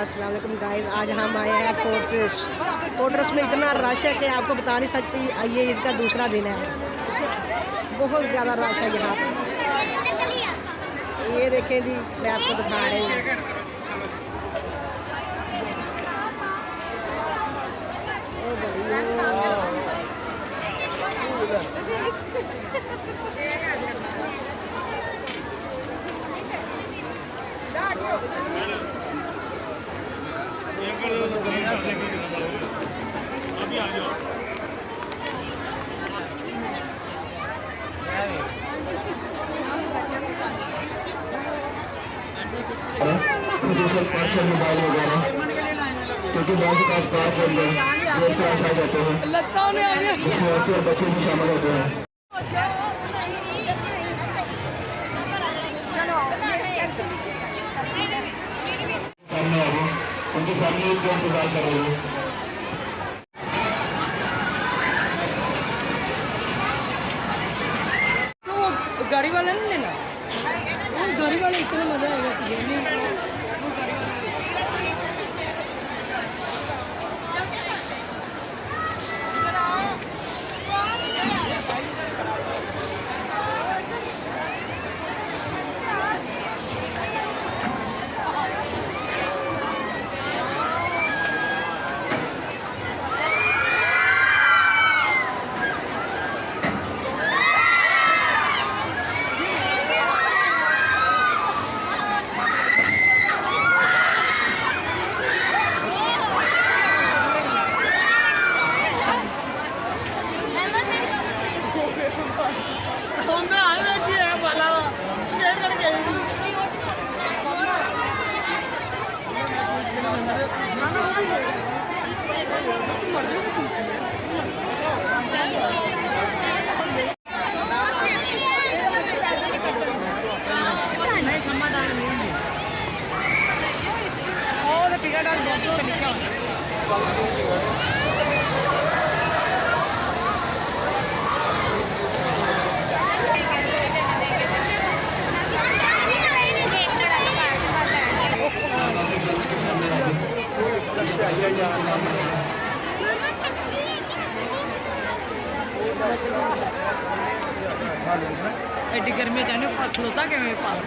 अस्सलामुअलैकुम गाइस, आज हम आए हैं फोर्ट्रेस। फोर्ट्रेस में इतना रश है कि आपको बता नहीं सकती। ये ईद का दूसरा दिन है, बहुत ज़्यादा रश है यहाँ पे। ये देखें जी, मैं आपको दिखा रही हूँ। अभी आ जाओ। मोबाइल वगैरह क्योंकि बहुत से पास बात के अंदर देर से आ जाते हैं, जिसमें औरतें और बच्चे भी शामिल होते हैं। सामने आ गए, उनकी फैमिली को इंतजार कर रही है। तो गाड़ी वाला नहीं लेना, गाड़ी वाले इतना मजा आएगा। एडी गर्मी जाने खलोता के मेरे पास